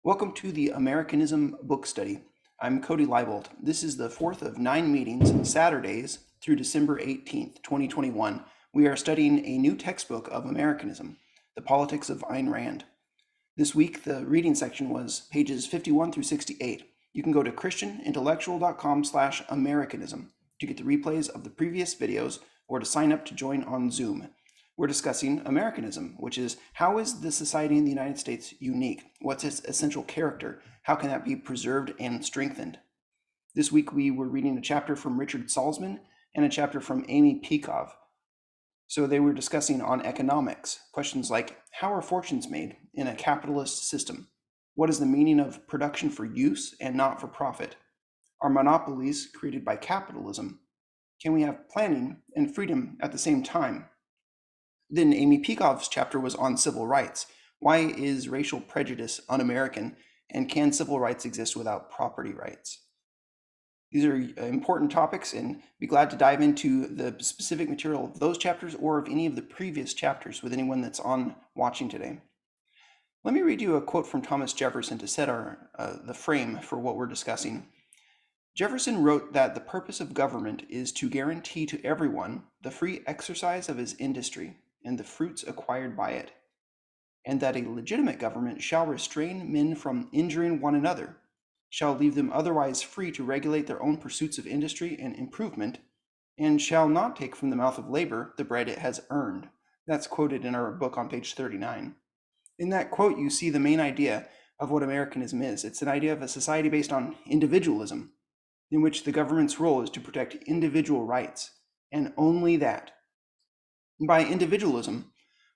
Welcome to the Americanism book study. I'm Cody Leibold. This is the fourth of 9 meetings, Saturdays through December 18th, 2021. We are studying a new textbook of Americanism, The Politics of Ayn Rand. This week, the reading section was pages 51 through 68. You can go to christianintellectual.com/Americanism to get the replays of the previous videos or to sign up to join on Zoom. We're discussing Americanism, which is how is the society in the United States unique? What's its essential character? How can that be preserved and strengthened? This week we were reading a chapter from Richard Salzman and a chapter from Amy Peikoff. So they were discussing on economics, questions like how are fortunes made in a capitalist system? What is the meaning of production for use and not for profit? Are monopolies created by capitalism? Can we have planning and freedom at the same time? Then Amy Peikoff's chapter was on civil rights. Why is racial prejudice un-American, and can civil rights exist without property rights? These are important topics, and be glad to dive into the specific material of those chapters or of any of the previous chapters with anyone that's on watching today. Let me read you a quote from Thomas Jefferson to set the frame for what we're discussing. Jefferson wrote that the purpose of government is to guarantee to everyone the free exercise of his industry and the fruits acquired by it, and that a legitimate government shall restrain men from injuring one another, shall leave them otherwise free to regulate their own pursuits of industry and improvement, and shall not take from the mouth of labor the bread it has earned. That's quoted in our book on page 39. In that quote, you see the main idea of what Americanism is. It's an idea of a society based on individualism, in which the government's role is to protect individual rights, and only that. By individualism,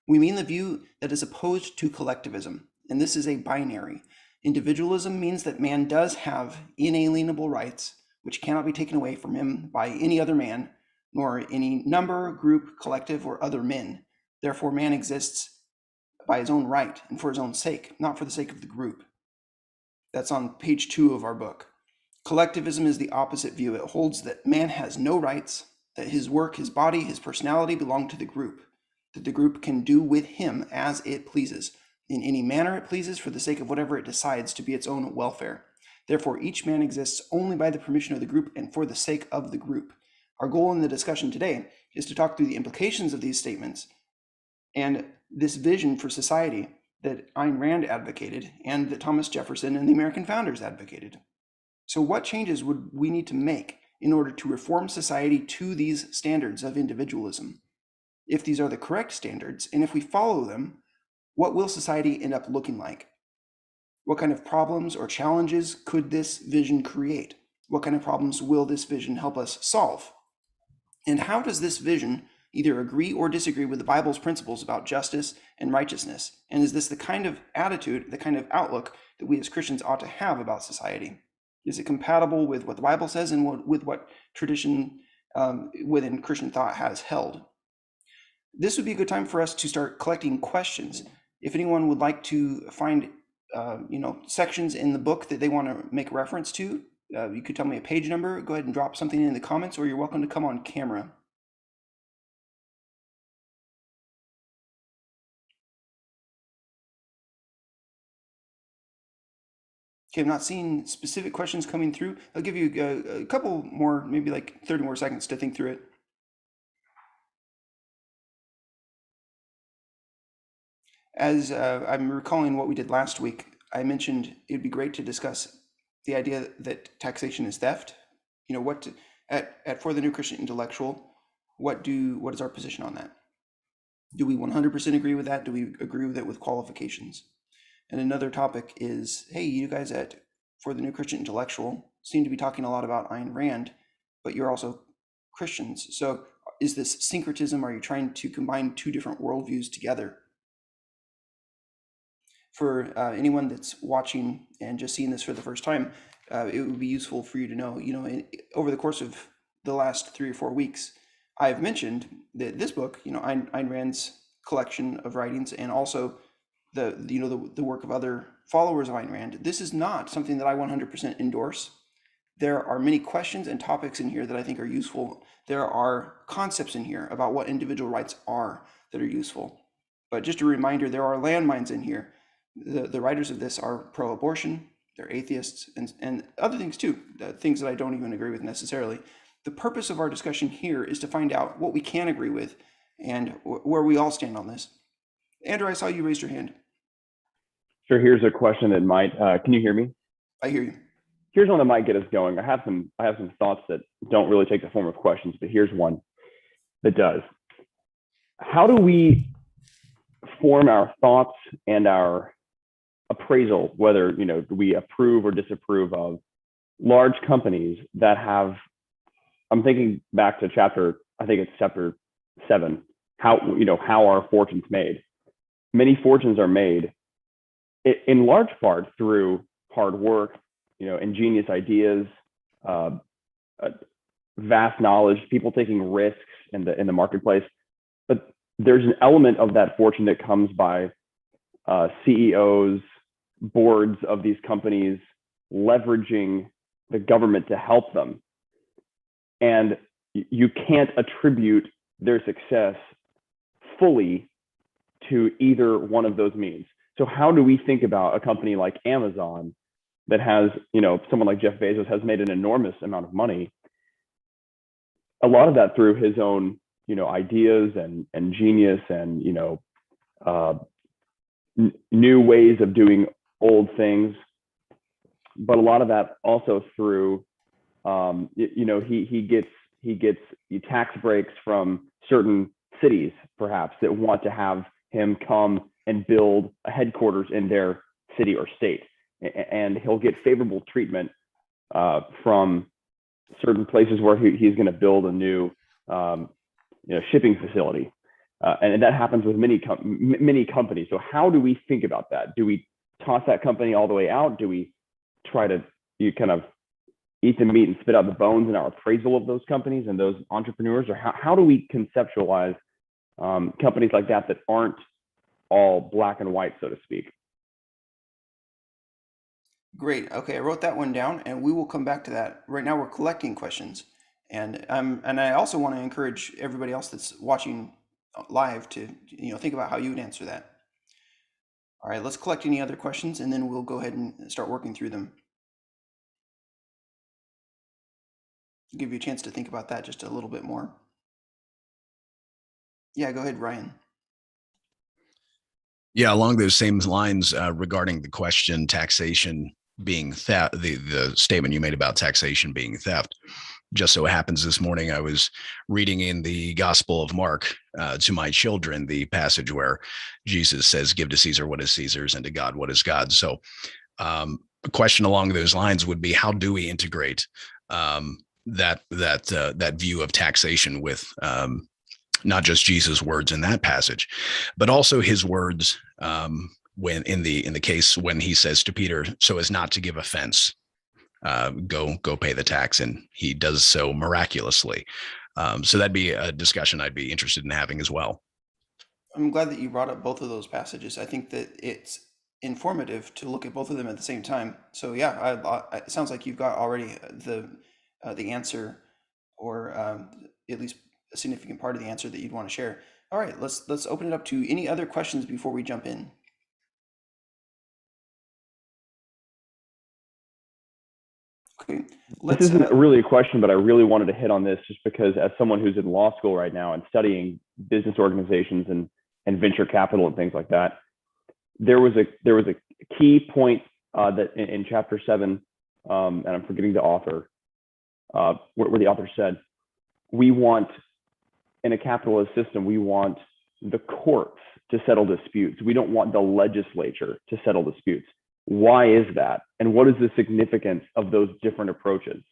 we mean the view that is opposed to collectivism, and this is a binary. Individualism means that man does have inalienable rights, which cannot be taken away from him by any other man, nor any number, group, collective, or other men. Therefore, man exists by his own right and for his own sake, not for the sake of the group. That's on page 2 of our book. Collectivism is the opposite view. It holds that man has no rights, that his work, his body, his personality belong to the group, that the group can do with him as it pleases, in any manner it pleases, for the sake of whatever it decides to be its own welfare. Therefore, each man exists only by the permission of the group and for the sake of the group. Our goal in the discussion today is to talk through the implications of these statements and this vision for society that Ayn Rand advocated and that Thomas Jefferson and the American founders advocated. So what changes would we need to make in order to reform society to these standards of individualism? If these are the correct standards, and if we follow them, what will society end up looking like? What kind of problems or challenges could this vision create? What kind of problems will this vision help us solve? And how does this vision either agree or disagree with the Bible's principles about justice and righteousness? And is this the kind of attitude, the kind of outlook that we as Christians ought to have about society? Is it compatible with what the Bible says and with what tradition within Christian thought has held? This would be a good time for us to start collecting questions. If anyone would like to find sections in the book that they want to make reference to, you could tell me a page number, go ahead and drop something in the comments, or you're welcome to come on camera. Okay, I'm not seeing specific questions coming through. I'll give you a couple more, maybe like 30 more seconds to think through it. As I'm recalling what we did last week, I mentioned it'd be great to discuss the idea that taxation is theft. At For the New Christian Intellectual, what is our position on that? Do we 100% agree with that? Do we agree with it with qualifications? And another topic is, hey, you guys at For the New Christian Intellectual seem to be talking a lot about Ayn Rand, but you're also Christians. So is this syncretism? Are you trying to combine two different worldviews together? For anyone that's watching and just seeing this for the first time, it would be useful for you to know, over the course of the last 3 or 4 weeks, I've mentioned that this book, Ayn Rand's collection of writings, and also the work of other followers of Ayn Rand, this is not something that I 100% endorse. There are many questions and topics in here that I think are useful. There are concepts in here about what individual rights are that are useful. But just a reminder, there are landmines in here The writers of this are pro-abortion, they're atheists, and other things too, things that I don't even agree with necessarily. The purpose of our discussion here is to find out what we can agree with and where we all stand on this. Andrew, I saw you raised your hand. Sure. Here's a question that might. Can you hear me? I hear you. Here's one that might get us going. I have some thoughts that don't really take the form of questions, but here's one that does. How do we form our thoughts and our appraisal, whether do we approve or disapprove of large companies that have? I'm thinking back to chapter 7. How are fortunes made? Many fortunes are made in large part through hard work, ingenious ideas, vast knowledge, people taking risks in the marketplace. But there's an element of that fortune that comes by CEOs, boards of these companies leveraging the government to help them. And you can't attribute their success fully to either one of those means. So how do we think about a company like Amazon that has, someone like Jeff Bezos has made an enormous amount of money, a lot of that through his own, ideas and genius and, new ways of doing old things. But a lot of that also through, he gets tax breaks from certain cities, perhaps, that want to have him come and build a headquarters in their city or state. And he'll get favorable treatment from certain places where he's going to build a new shipping facility. And that happens with many companies. So how do we think about that? Do we toss that company all the way out? Do we try to kind of eat the meat and spit out the bones in our appraisal of those companies and those entrepreneurs? Or how do we conceptualize companies like that aren't all black and white, so to speak? Great. Okay, I wrote that one down, and we will come back to that. Right now, we're collecting questions, and I also want to encourage everybody else that's watching live to think about how you would answer that. All right, let's collect any other questions, and then we'll go ahead and start working through them. I'll give you a chance to think about that just a little bit more. Yeah, go ahead, Ryan. Yeah, along those same lines, regarding the question, taxation being theft, the statement you made about taxation being theft. Just so happens this morning I was reading in the Gospel of Mark to my children the passage where Jesus says, "Give to Caesar what is Caesar's, and to God what is God's." So, a question along those lines would be, how do we integrate that view of taxation with not just Jesus' words in that passage, but also his words when in the case when he says to Peter, "So as not to give offense, go pay the tax," and he does so miraculously. So that'd be a discussion I'd be interested in having as well. I'm glad that you brought up both of those passages. I think that it's informative to look at both of them at the same time. So yeah, it sounds like you've got already the answer, or at least a significant part of the answer that you'd want to share. All right, let's open it up to any other questions before we jump in. Okay, this isn't really a question, but I really wanted to hit on this just because, as someone who's in law school right now and studying business organizations and venture capital and things like that, there was a key point that in chapter 7, and I'm forgetting the author, where the author said, we want, in a capitalist system, we want the courts to settle disputes. We don't want the legislature to settle disputes. Why is that? And what is the significance of those different approaches?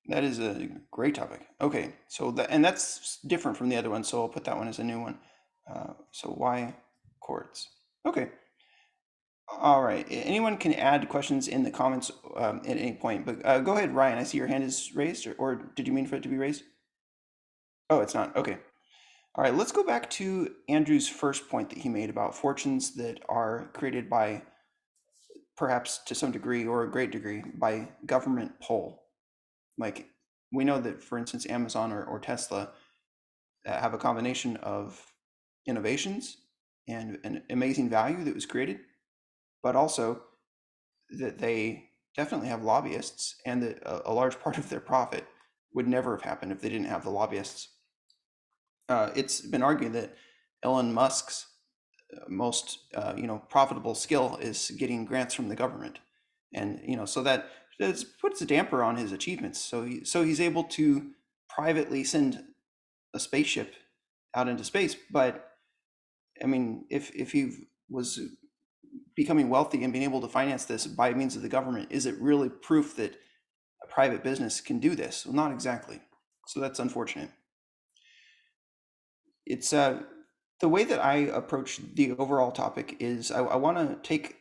That is a great topic. Okay, so that's different from the other one, so I'll put that one as a new one. So why courts? Okay. All right. Anyone can add questions in the comments at any point, but go ahead, Ryan. I see your hand is raised, or did you mean for it to be raised? Oh, it's not. Okay. All right. Let's go back to Andrew's first point that he made about fortunes that are created by, perhaps to some degree or a great degree, by government pull. Like, we know that, for instance, Amazon or Tesla have a combination of innovations and an amazing value that was created, but also that they definitely have lobbyists, and that a large part of their profit would never have happened if they didn't have the lobbyists. It's been argued that Elon Musk's most profitable skill is getting grants from the government, and so that puts a damper on his achievements. So he's able to privately send a spaceship out into space. But I mean, if he was becoming wealthy and being able to finance this by means of the government, is it really proof that a private business can do this? Well, not exactly. So that's unfortunate. It's the way that I approach the overall topic is I want to take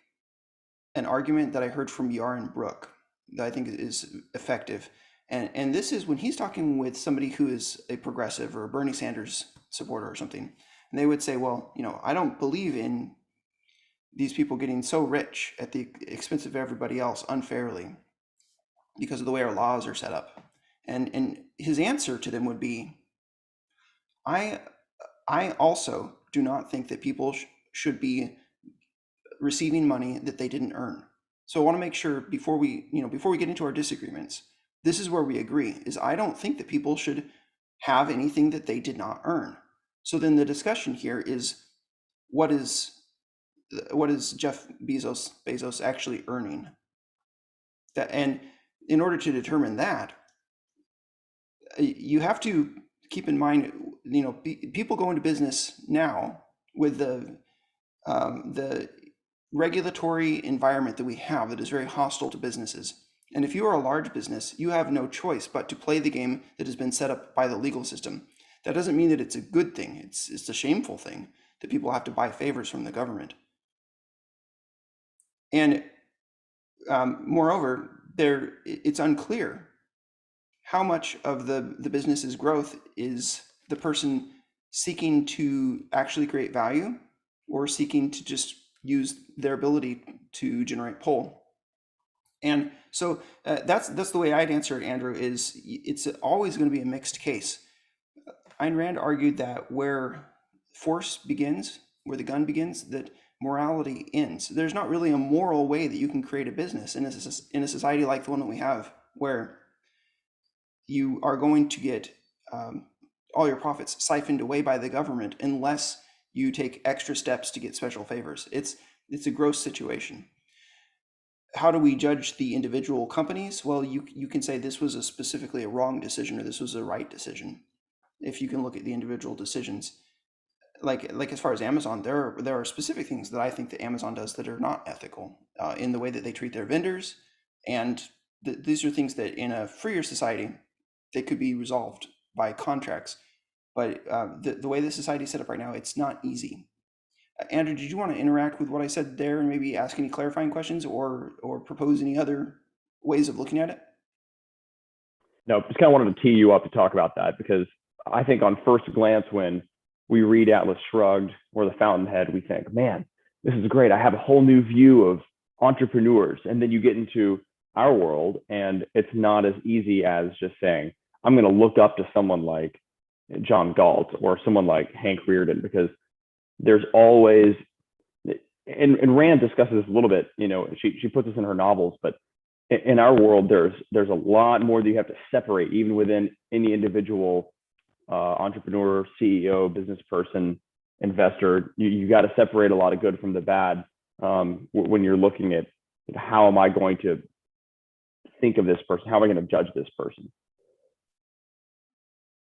an argument that I heard from Yaron Brook that I think is effective. And this is when he's talking with somebody who is a progressive or a Bernie Sanders supporter or something. And they would say, well, I don't believe in these people getting so rich at the expense of everybody else unfairly because of the way our laws are set up. And his answer to them would be, I also do not think that people should be receiving money that they didn't earn. So I want to make sure before we get into our disagreements, this is where we agree, is I don't think that people should have anything that they did not earn. So then the discussion here is, what is Jeff Bezos actually earning? And in order to determine that, you have to keep in mind, people go into business now with the regulatory environment that we have that is very hostile to businesses. And if you are a large business, you have no choice but to play the game that has been set up by the legal system. That doesn't mean that it's a good thing. It's a shameful thing that people have to buy favors from the government. And moreover, it's unclear how much of the business's growth is the person seeking to actually create value or seeking to just use their ability to generate pull. And so that's the way I'd answer it, Andrew, is it's always going to be a mixed case. Ayn Rand argued that where force begins, where the gun begins, that morality ends. There's not really a moral way that you can create a business in a society like the one that we have, where you are going to get all your profits siphoned away by the government unless you take extra steps to get special favors. It's a gross situation. How do we judge the individual companies? Well, you can say this was specifically a wrong decision or this was a right decision. If you can look at the individual decisions, like as far as Amazon, there are specific things that I think that Amazon does that are not ethical in the way that they treat their vendors, and these are things that in a freer society they could be resolved by contracts. But the way the society is set up right now, it's not easy. Andrew, did you want to interact with what I said there and maybe ask any clarifying questions or propose any other ways of looking at it? No, just kind of wanted to tee you up to talk about that, because I think on first glance, when we read Atlas Shrugged or The Fountainhead, we think, man, this is great. I have a whole new view of entrepreneurs. And then you get into our world and it's not as easy as just saying, I'm going to look up to someone like John Galt or someone like Hank Rearden, because there's always, and Rand discusses this a little bit, she puts this in her novels, but in our world, there's a lot more that you have to separate, even within any individual entrepreneur, CEO, business person, investor. You got to separate a lot of good from the bad when you're looking at how am I going to think of this person? How am I going to judge this person?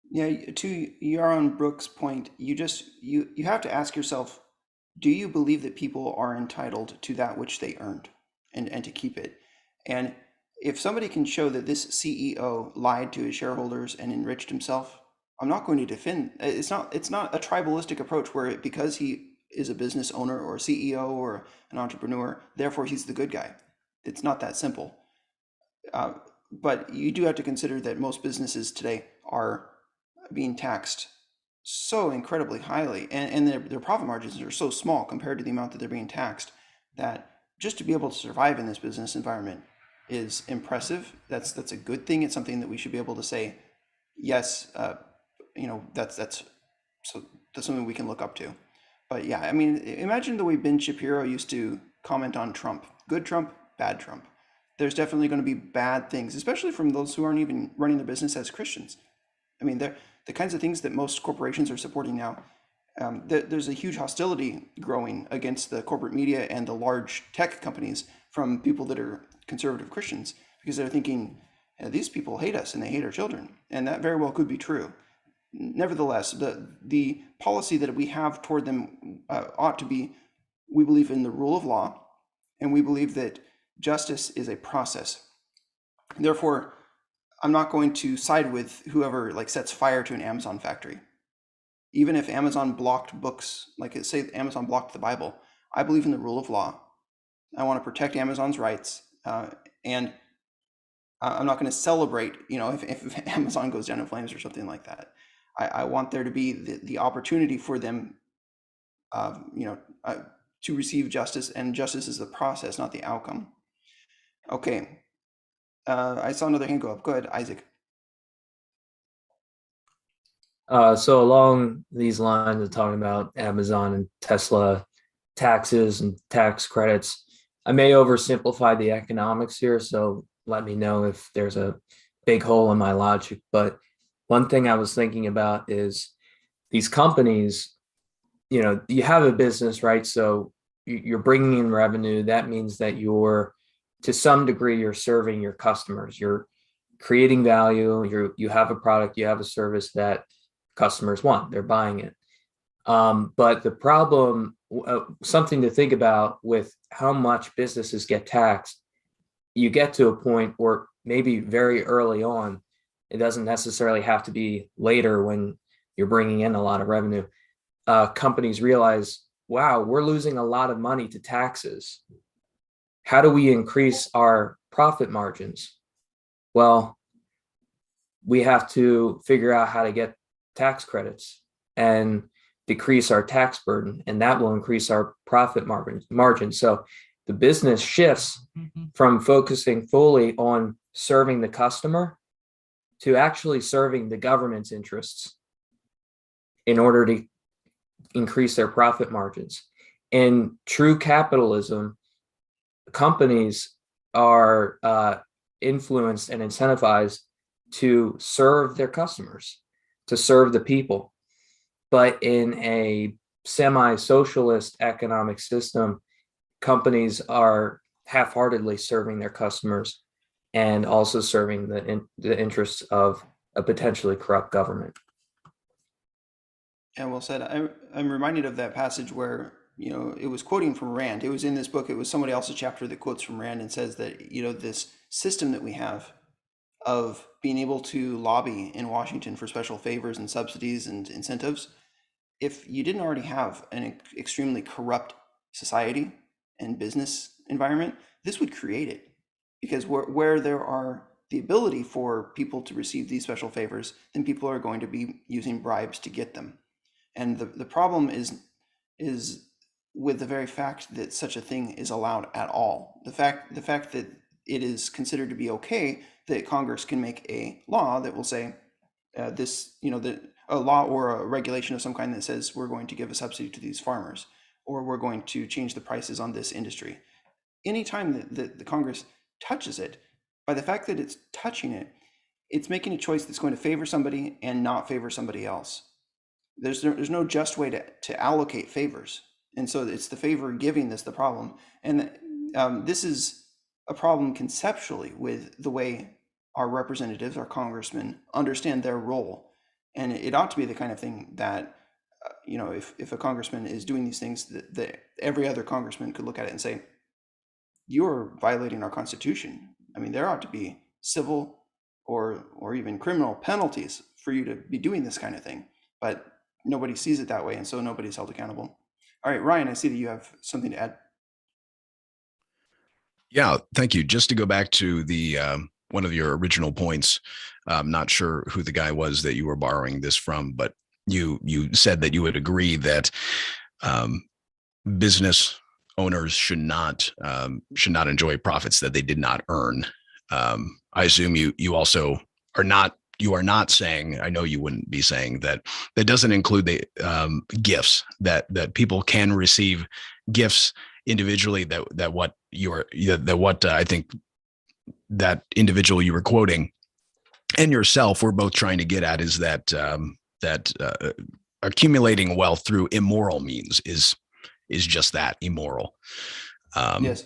Yeah, to Yaron Brook's point, you have to ask yourself, do you believe that people are entitled to that which they earned and to keep it? And if somebody can show that this CEO lied to his shareholders and enriched himself, I'm not going to defend. It's not a tribalistic approach where because he is a business owner or a CEO or an entrepreneur, therefore he's the good guy. It's not that simple. But you do have to consider that most businesses today are being taxed so incredibly highly, and their profit margins are so small compared to the amount that they're being taxed, that just to be able to survive in this business environment is impressive. That's a good thing. It's something that we should be able to say, yes, that's something we can look up to. But yeah, I mean, imagine the way Ben Shapiro used to comment on Trump. Good Trump, bad Trump. There's definitely going to be bad things, especially from those who aren't even running their business as Christians. I mean, the kinds of things that most corporations are supporting now. There's a huge hostility growing against the corporate media and the large tech companies from people that are conservative Christians, because they're thinking, these people hate us and they hate our children. And that very well could be true. Nevertheless, the policy that we have toward them ought to be, we believe in the rule of law, and we believe that justice is a process. Therefore, I'm not going to side with whoever like sets fire to an Amazon factory. Even if Amazon blocked books, like say Amazon blocked the Bible, I believe in the rule of law. I want to protect Amazon's rights, and I'm not going to celebrate, if Amazon goes down in flames or something like that. I want there to be the opportunity for them, to receive justice, and justice is the process, not the outcome. Okay. I saw another hand go up. Go ahead, Isaac. So along these lines of talking about Amazon and Tesla taxes and tax credits, I may oversimplify the economics here, so let me know if there's a big hole in my logic. But one thing I was thinking about is these companies, you have a business, right? So you're bringing in revenue. That means that to some degree, you're serving your customers. You're creating value. You have a product, you have a service that customers want. They're buying it. But the problem, something to think about with how much businesses get taxed, you get to a point where maybe very early on, it doesn't necessarily have to be later when you're bringing in a lot of revenue. Companies realize, wow, we're losing a lot of money to taxes. How do we increase our profit margins? Well, we have to figure out how to get tax credits and decrease our tax burden, and that will increase our profit margin. So the business shifts from focusing fully on serving the customer to actually serving the government's interests in order to increase their profit margins. In true capitalism, companies are influenced and incentivized to serve their customers, to serve the people. But in a semi-socialist economic system, companies are half-heartedly serving their customers and also serving the interests of a potentially corrupt government. And well said. I'm reminded of that passage where, it was quoting from Rand. It was in this book. It was somebody else's chapter that quotes from Rand and says that, this system that we have of being able to lobby in Washington for special favors and subsidies and incentives, if you didn't already have an extremely corrupt society and business environment, this would create it. Because where there are the ability for people to receive these special favors, then people are going to be using bribes to get them. And the problem is with the very fact that such a thing is allowed at all. The fact that it is considered to be okay that Congress can make a law that will say a law or a regulation of some kind that says we're going to give a subsidy to these farmers, or we're going to change the prices on this industry. Anytime that the Congress touches it, by the fact that it's touching it, it's making a choice that's going to favor somebody and not favor somebody else. There's no just way to allocate favors. And so it's the favor giving that's the problem. And this is a problem conceptually with the way our representatives, our congressmen, understand their role. And it ought to be the kind of thing that, if a congressman is doing these things, that every other congressman could look at it and say, you're violating our Constitution. I mean, there ought to be civil or even criminal penalties for you to be doing this kind of thing. But nobody sees it that way, and so nobody's held accountable. All right, Ryan, I see that you have something to add. Yeah, thank you. Just to go back to the one of your original points, I'm not sure who the guy was that you were borrowing this from, but you said that you would agree that business owners should not enjoy profits that they did not earn. I assume you also are not you are not saying, I know you wouldn't be saying that doesn't include the gifts, that people can receive gifts individually, that what I think that individual you were quoting and yourself we're both trying to get at is that accumulating wealth through immoral means is just that, immoral. Yes.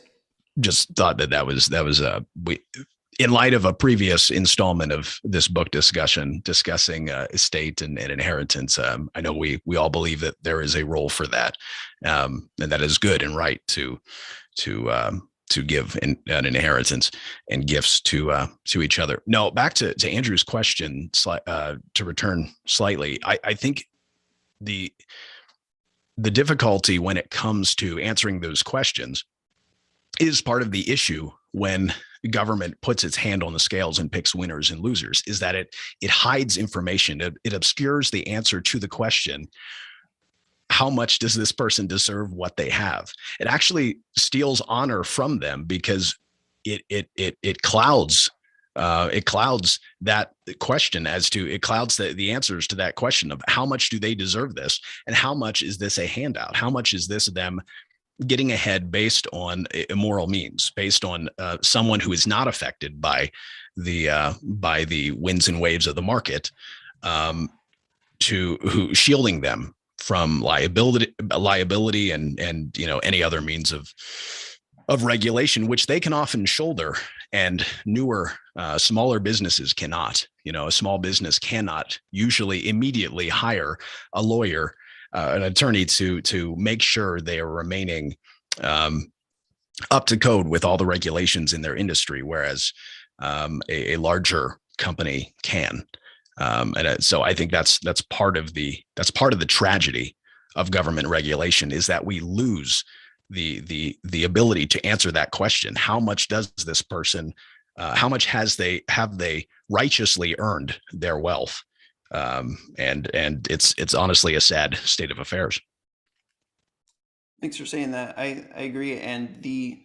Just thought that was in light of a previous installment of this book discussion discussing estate and inheritance. I know we all believe that there is a role for that, and that is good and right to give an inheritance and gifts to each other. No, back to Andrew's question, to return slightly. I think the difficulty when it comes to answering those questions is part of the issue when government puts its hand on the scales and picks winners and losers, is that it hides information. It obscures the answer to the question, how much does this person deserve what they have? It actually steals honor from them because it clouds that question it clouds the answers to that question of how much do they deserve this, and how much is this a handout? How much is this them getting ahead based on immoral means, based on someone who is not affected by the winds and waves of the market, who shielding them from liability and any other means of regulation, which they can often shoulder, and newer smaller businesses cannot. A small business cannot usually immediately hire a lawyer, an attorney to make sure they are remaining up to code with all the regulations in their industry, whereas a larger company can. So I think that's part of the tragedy of government regulation, is that we lose the ability to answer that question. How much does this person? How much have they righteously earned their wealth? And it's honestly a sad state of affairs. Thanks for saying that. I agree. And the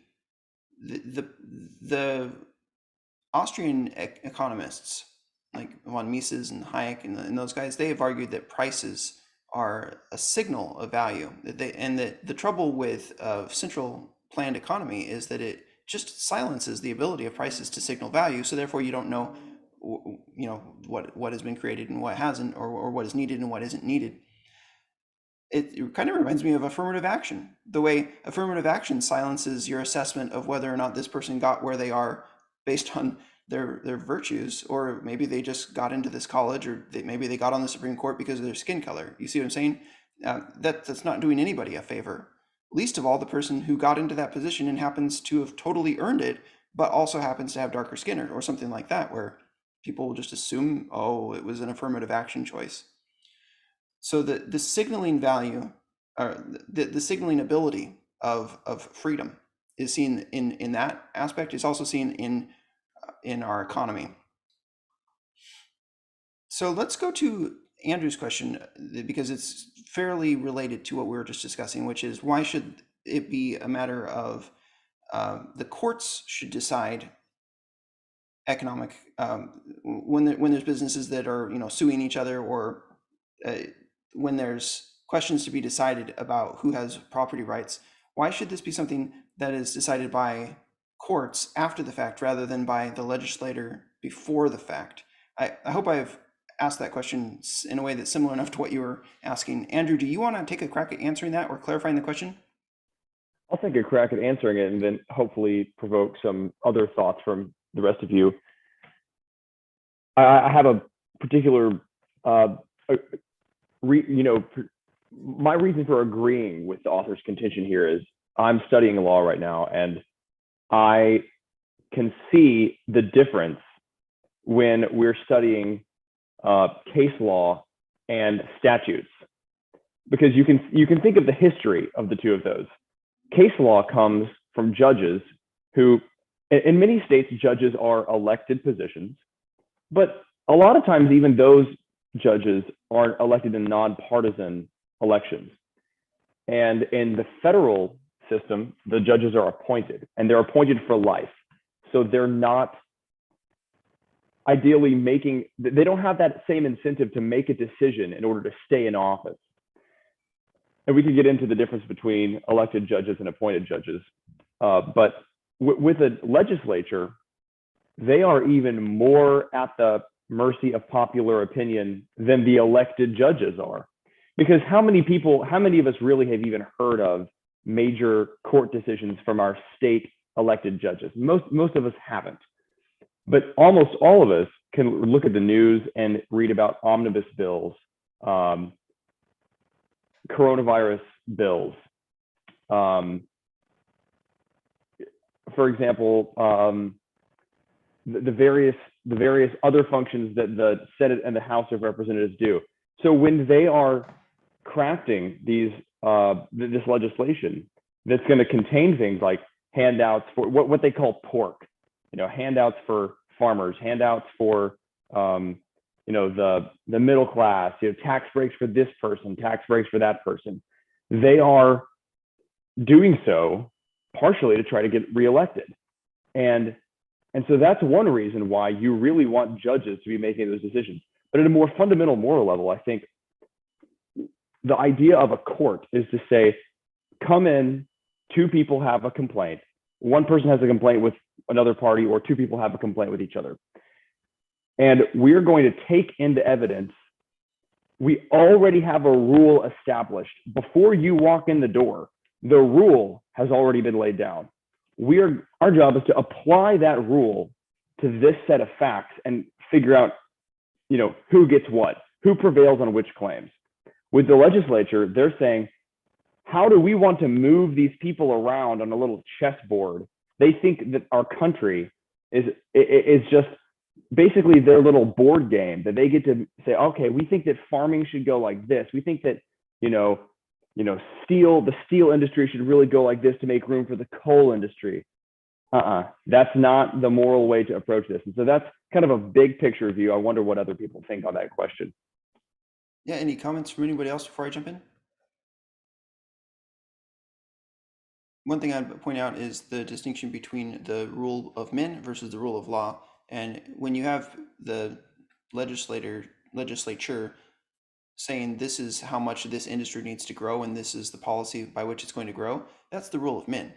Austrian economists like von Mises and Hayek and those guys, they have argued that prices are a signal of value. And that the trouble with central planned economy is that it just silences the ability of prices to signal value. So therefore, you don't know, what has been created and what hasn't, or what is needed and what isn't needed. It kind of reminds me of affirmative action. The way affirmative action silences your assessment of whether or not this person got where they are based on their virtues, or maybe they just got into this college, or maybe they got on the Supreme Court because of their skin color. You see what I'm saying? That's not doing anybody a favor. Least of all the person who got into that position and happens to have totally earned it, but also happens to have darker skin or something like that, where people will just assume, oh, it was an affirmative action choice. So the signaling value, or the signaling ability of freedom is seen in that aspect. Is also seen in our economy. So let's go to Andrew's question, because it's fairly related to what we were just discussing, which is, why should it be a matter of the courts should decide economic when there's businesses that are suing each other, or when there's questions to be decided about who has property rights? Why should this be something that is decided by courts after the fact rather than by the legislator before the fact? I hope I've asked that question in a way that's similar enough to what you were asking. Andrew, do you want to take a crack at answering that or clarifying the question? I'll take a crack at answering it and then hopefully provoke some other thoughts from the rest of you. I have a particular, my reason for agreeing with the author's contention here is I'm studying law right now, and I can see the difference when we're studying case law and statutes, because you can think of the history of the two of those. Case law comes from judges who, in many states, judges are elected positions, but a lot of times even those judges aren't elected in nonpartisan elections. And in the federal system, the judges are appointed, and they're appointed for life. So they're not ideally they don't have that same incentive to make a decision in order to stay in office. And we could get into the difference between elected judges and appointed judges. But with a legislature, they are even more at the mercy of popular opinion than the elected judges are. Because how many of us really have even heard of major court decisions from our state elected judges? Most of us haven't. But almost all of us can look at the news and read about omnibus bills, coronavirus bills. For example, the various other functions that the Senate and the House of Representatives do. So when they are crafting this legislation that's going to contain things like handouts for what they call pork, handouts for farmers, handouts for the middle class, tax breaks for this person, tax breaks for that person. They are doing so partially to try to get reelected. And so that's one reason why you really want judges to be making those decisions. But at a more fundamental moral level, I think the idea of a court is to say, come in, two people have a complaint. One person has a complaint with another party, or two people have a complaint with each other. And we're going to take into evidence, we already have a rule established. Before you walk in the door, the rule has already been laid down. Our job is to apply that rule to this set of facts and figure out, who gets what, who prevails on which claims. With the legislature, they're saying, how do we want to move these people around on a little chessboard? They think that our country is just basically their little board game, that they get to say, okay, we think that farming should go like this. We think that, the steel industry should really go like this to make room for the coal industry. That's not the moral way to approach this. And so that's kind of a big picture view. I wonder what other people think on that question. Yeah, any comments from anybody else before I jump in? One thing I'd point out is the distinction between the rule of men versus the rule of law. And when you have the legislature saying this is how much this industry needs to grow and this is the policy by which it's going to grow, that's the rule of men.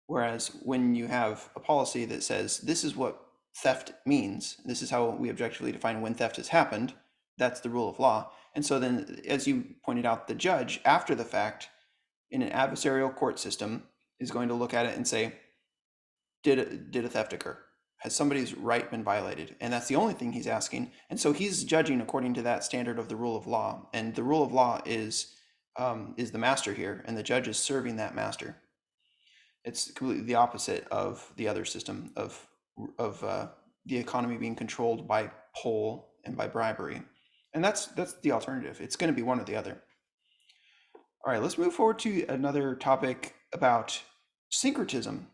Whereas when you have a policy that says this is what theft means, this is how we objectively define when theft has happened, that's the rule of law. And so then, as you pointed out, the judge, after the fact, in an adversarial court system, is going to look at it and say, did a theft occur? Has somebody's right been violated? And that's the only thing he's asking. And so he's judging according to that standard of the rule of law. And the rule of law is the master here, and the judge is serving that master. It's completely the opposite of the other system of the economy being controlled by pull and by bribery. And that's the alternative. It's going to be one or the other. All right, let's move forward to another topic about syncretism.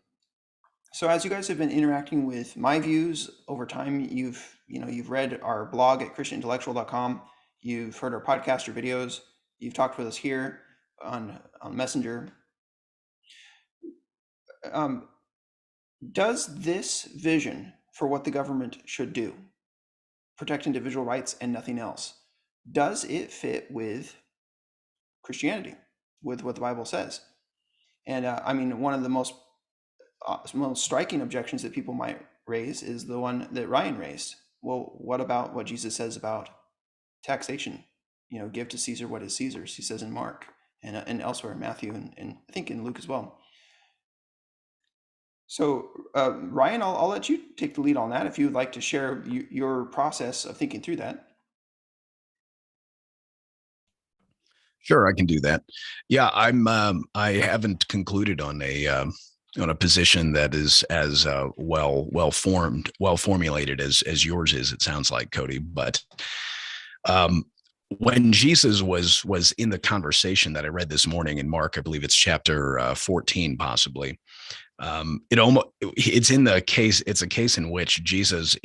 So as you guys have been interacting with my views over time, you've read our blog at christianintellectual.com, you've heard our podcast or videos, you've talked with us here on Messenger. Does this vision for what the government should do, protect individual rights and nothing else, does it fit with Christianity, with what the Bible says? And one of the most striking objections that people might raise is the one that Ryan raised. Well, what about what Jesus says about taxation? Give to Caesar what is Caesar's, he says in Mark and elsewhere in Matthew and I think in Luke as well. So Ryan, I'll let you take the lead on that if you would like to share your process of thinking through that. Sure, I can do that. Yeah, I haven't concluded on a position that is as well formulated as yours is. It sounds like, Cody. But when Jesus was in the conversation that I read this morning in Mark, I believe it's chapter 14, possibly. It's a case in which Jesus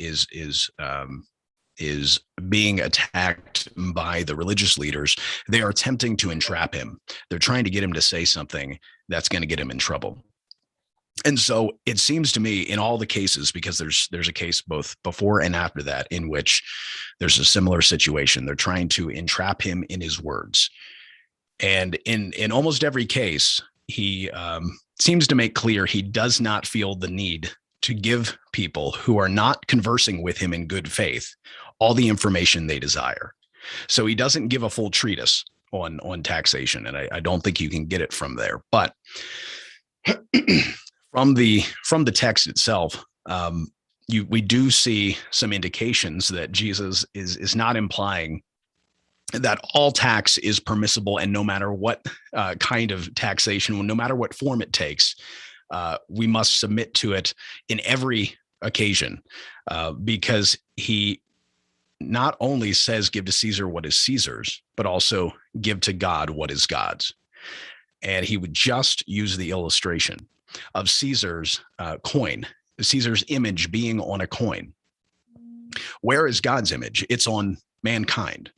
is being attacked by the religious leaders. They are attempting to entrap him. They're trying to get him to say something that's going to get him in trouble. And so it seems to me in all the cases, because there's a case both before and after that in which there's a similar situation. They're trying to entrap him in his words. And in almost every case, he seems to make clear he does not feel the need to give people who are not conversing with him in good faith all the information they desire. So he doesn't give a full treatise on taxation, and I don't think you can get it from there. But from the text itself, we do see some indications that Jesus is not implying that all tax is permissible, and no matter what kind of taxation, no matter what form it takes, we must submit to it in every occasion, because he not only says give to Caesar what is Caesar's, but also give to God what is God's. And he would just use the illustration of Caesar's coin, Caesar's image being on a coin. Where is God's image? It's on mankind.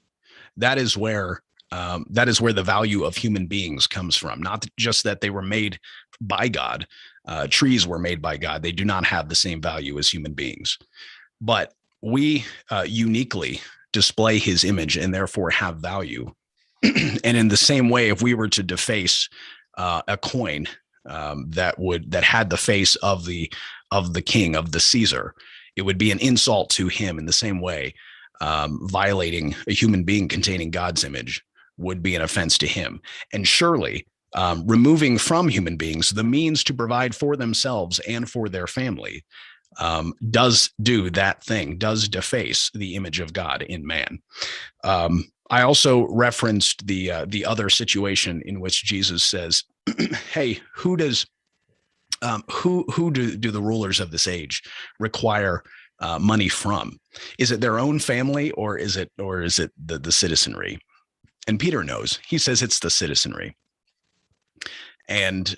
That is where the value of human beings comes from. Not just that they were made by God. Trees were made by God. They do not have the same value as human beings. But we uniquely display his image and therefore have value. And in the same way, if we were to deface a coin that had the face of the king, of the Caesar, it would be an insult to him. In the same way, violating a human being containing God's image would be an offense to him. And surely removing from human beings the means to provide for themselves and for their family does do that thing, does deface the image of God in man. I also referenced the other situation in which Jesus says, "Hey, who do the rulers of this age require money from? Is it their own family, or is it the citizenry?" And Peter knows. He says it's the citizenry, and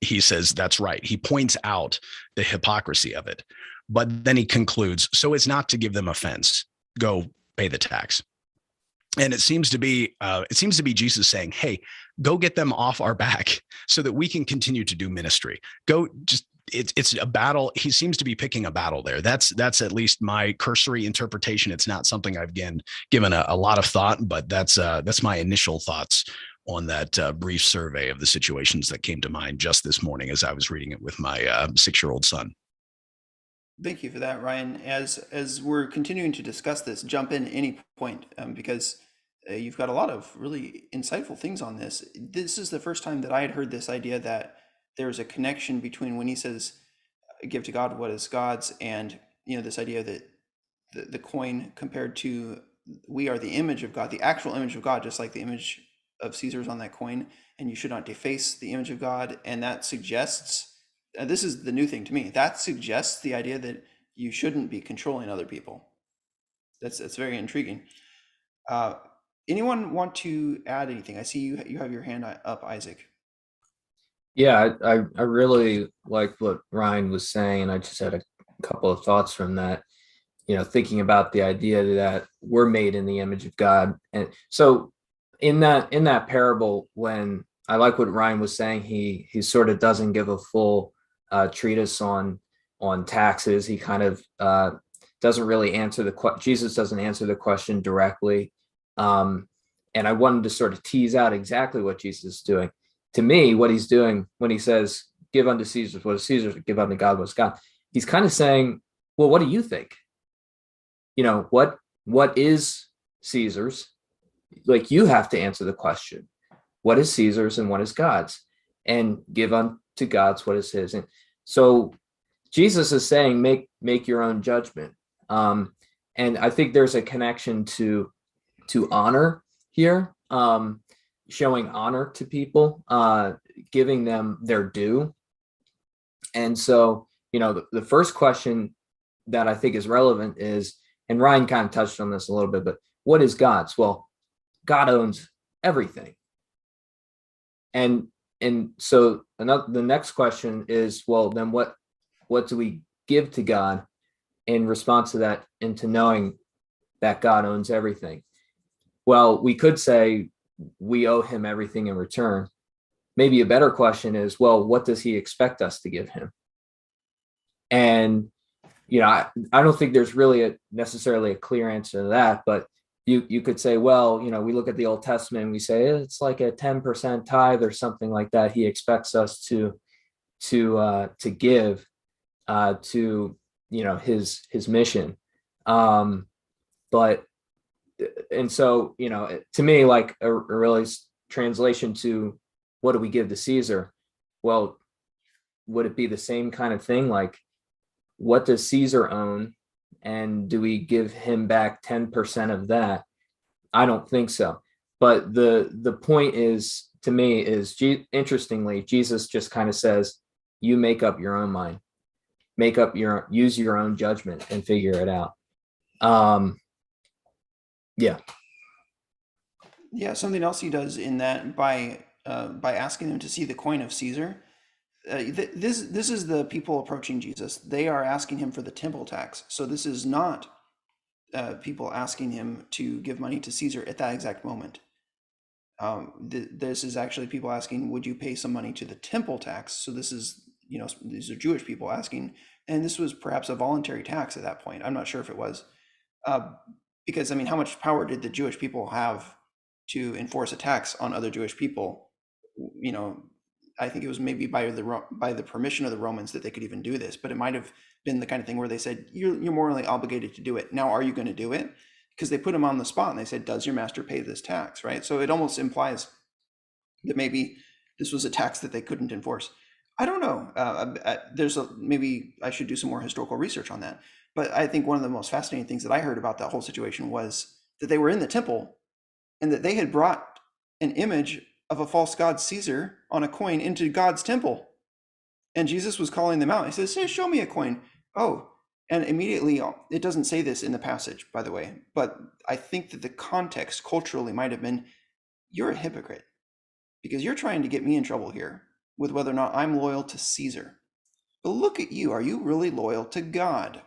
he says that's right. He points out the hypocrisy of it, but then he concludes, so it's not to give them offense. Go pay the tax. And it seems to be Jesus saying, hey, go get them off our back so that we can continue to do ministry. It's a battle. He seems to be picking a battle there. That's at least my cursory interpretation. It's not something I've given a lot of thought, but that's my initial thoughts on that brief survey of the situations that came to mind just this morning as I was reading it with my 6-year-old son. Thank you for that, Ryan. As we're continuing to discuss this, jump in any point, because you've got a lot of really insightful things on this. This is the first time that I had heard this idea that there's a connection between when he says, give to God what is God's, and this idea that the coin compared to, we are the image of God, the actual image of God, just like the image of Caesar is on that coin, and you should not deface the image of God. And that suggests, this is the new thing to me, that suggests the idea that you shouldn't be controlling other people. That's very intriguing. Anyone want to add anything? I see you have your hand up, Isaac. Yeah, I really like what Ryan was saying, and I just had a couple of thoughts from that. Thinking about the idea that we're made in the image of God, and so in that parable, when I like what Ryan was saying, he sort of doesn't give a full treatise on taxes. He kind of doesn't really answer Jesus doesn't answer the question directly, and I wanted to sort of tease out exactly what Jesus is doing. To me, what he's doing when he says, give unto Caesar what is Caesar's, give unto God what is God, he's kind of saying, well, what do you think? What is Caesar's? Like, you have to answer the question, what is Caesar's and what is God's? And give unto God's what is his. And so Jesus is saying, make your own judgment. And I think there's a connection to honor here. Showing honor to people, giving them their due. And so, the first question that I think is relevant is, and Ryan kind of touched on this a little bit, but what is God's? Well, God owns everything. And so the next question is, well, then what do we give to God in response to that, into knowing that God owns everything? Well, we could say, we owe him everything in return. maybe a better question is, well, what does he expect us to give him? And I don't think there's really necessarily a clear answer to that, but you could say, well, we look at the Old Testament and we say it's like a 10% tithe or something like that. He expects us to give to his mission. But and so to me, like a really translation to what do we give to Caesar? Well, would it be the same kind of thing? Like, what does Caesar own, and do we give him back 10% of that? I don't think so. But the point is, to me, is interestingly, Jesus just kind of says, you make up your own mind, use your own judgment and figure it out. Yeah, something else he does in that by asking them to see the coin of Caesar. This is the people approaching Jesus. They are asking him for the temple tax. So this is not people asking him to give money to Caesar at that exact moment. This is actually people asking, would you pay some money to the temple tax? So this is, these are Jewish people asking, and this was perhaps a voluntary tax at that point. I'm not sure if it was, because how much power did the Jewish people have to enforce a tax on other Jewish people? I think it was maybe by the permission of the Romans that they could even do this, but it might have been the kind of thing where they said, you're morally obligated to do it. Now, are you going to do it? Because they put him on the spot and they said, does your master pay this tax, right? So it almost implies that maybe this was a tax that they couldn't enforce. I don't know. Maybe I should do some more historical research on that. But I think one of the most fascinating things that I heard about that whole situation was that they were in the temple and that they had brought an image of a false god Caesar on a coin into God's temple. And Jesus was calling them out. He says, hey, show me a coin. Oh, and immediately, it doesn't say this in the passage, by the way, but I think that the context culturally might have been, you're a hypocrite because you're trying to get me in trouble here with whether or not I'm loyal to Caesar. But look at you. Are you really loyal to God?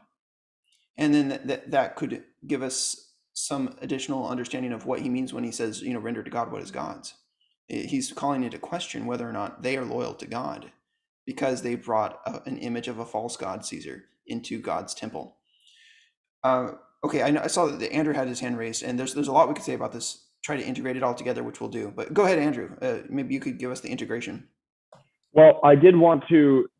And then that could give us some additional understanding of what he means when he says, render to God what is God's. He's calling into question whether or not they are loyal to God because they brought an image of a false god Caesar into God's temple. Okay, I saw that Andrew had his hand raised, and there's a lot we could say about this. Try to integrate it all together, which we'll do. But go ahead, Andrew. Maybe you could give us the integration. Well, I did want to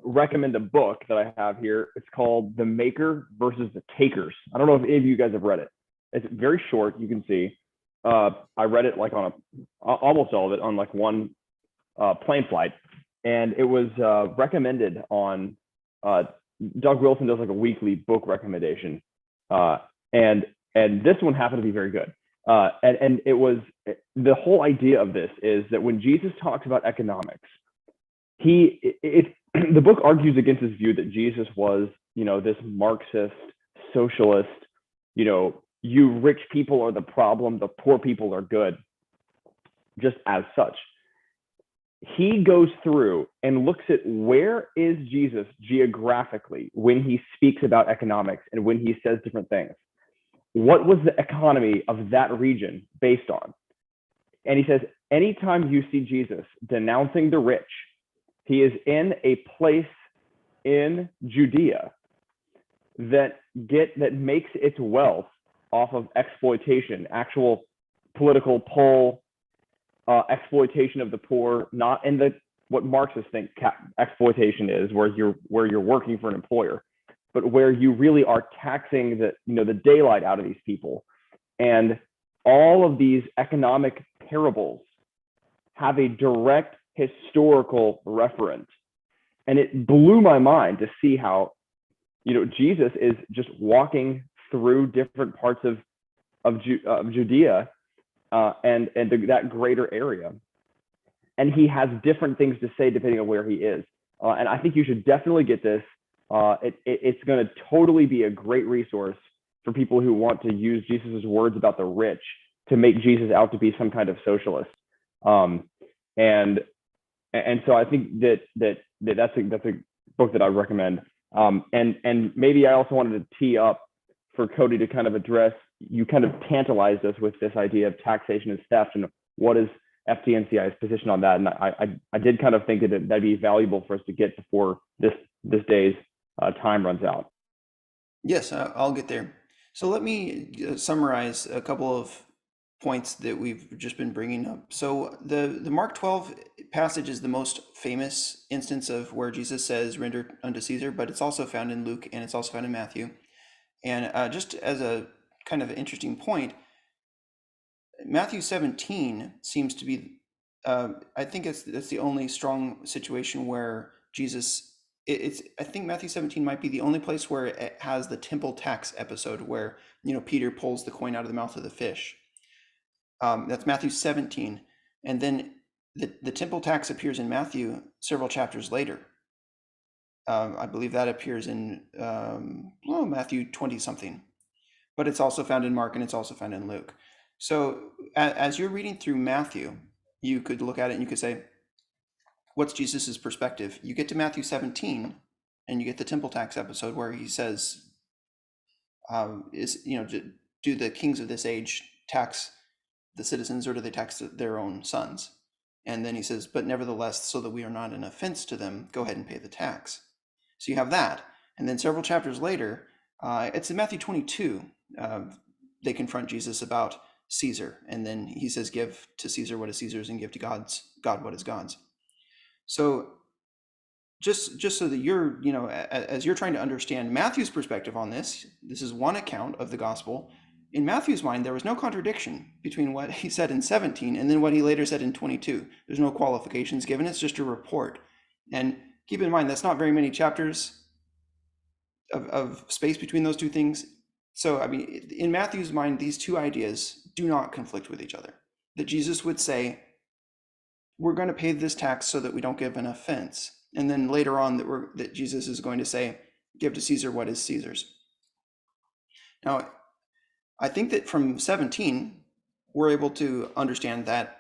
recommend a book that I have here. It's called The Maker versus the Takers. I don't know if any of you guys have read it. It's very short, you can see. I read it like on almost all of it on like one plane flight. And it was recommended on, Doug Wilson does like a weekly book recommendation. And this one happened to be very good. And it was, the whole idea of this is that when Jesus talks about economics, the book argues against this view that Jesus was, this Marxist, socialist, you rich people are the problem, the poor people are good, just as such. He goes through and looks at where is Jesus geographically when he speaks about economics and when he says different things. What was the economy of that region based on? And he says, anytime you see Jesus denouncing the rich, he is in a place in Judea that makes its wealth off of exploitation, actual political pull, exploitation of the poor, not in what Marxists think exploitation is, where you're working for an employer, but where you really are taxing the daylight out of these people. And all of these economic parables have a direct historical reference. And it blew my mind to see how, Jesus is just walking through different parts of Judea and that greater area. And he has different things to say depending on where he is. And I think you should definitely get this. It's going to totally be a great resource for people who want to use Jesus's words about the rich to make Jesus out to be some kind of socialist. And so I think that's a book that I recommend. And maybe I also wanted to tee up for Cody to kind of address, you kind of tantalized us with this idea of taxation as theft and what is FTNCI's position on that, and I did kind of think that that'd be valuable for us to get before this day's time runs out. Yes, I'll get there. So let me summarize a couple of points that we've just been bringing up. So the Mark 12 passage is the most famous instance of where Jesus says, "Render unto Caesar," but it's also found in Luke and it's also found in Matthew. And just as a kind of interesting point, Matthew 17 seems to be, I think that's the only strong situation where Jesus, I think Matthew 17 might be the only place where it has the temple tax episode where, Peter pulls the coin out of the mouth of the fish. That's Matthew 17. And then the temple tax appears in Matthew several chapters later. I believe that appears in Matthew 20 something, but it's also found in Mark and it's also found in Luke. So as you're reading through Matthew, you could look at it and you could say, what's Jesus's perspective? You get to Matthew 17 and you get the temple tax episode where he says, do the kings of this age tax the citizens or do they tax their own sons? And then he says, but nevertheless, so that we are not an offense to them, go ahead and pay the tax. So you have that. And then several chapters later, it's in Matthew 22, they confront Jesus about Caesar. And then he says, give to Caesar what is Caesar's and give to God what is God's. So just so that you're, as you're trying to understand Matthew's perspective on this is one account of the gospel. In Matthew's mind, there was no contradiction between what he said in 17 and then what he later said in 22. There's no qualifications given. It's just a report. And keep in mind, that's not very many chapters of space between those two things. So, in Matthew's mind, these two ideas do not conflict with each other. That Jesus would say, we're going to pay this tax so that we don't give an offense. And then later on that Jesus is going to say, give to Caesar what is Caesar's. Now, I think that from 17, we're able to understand that,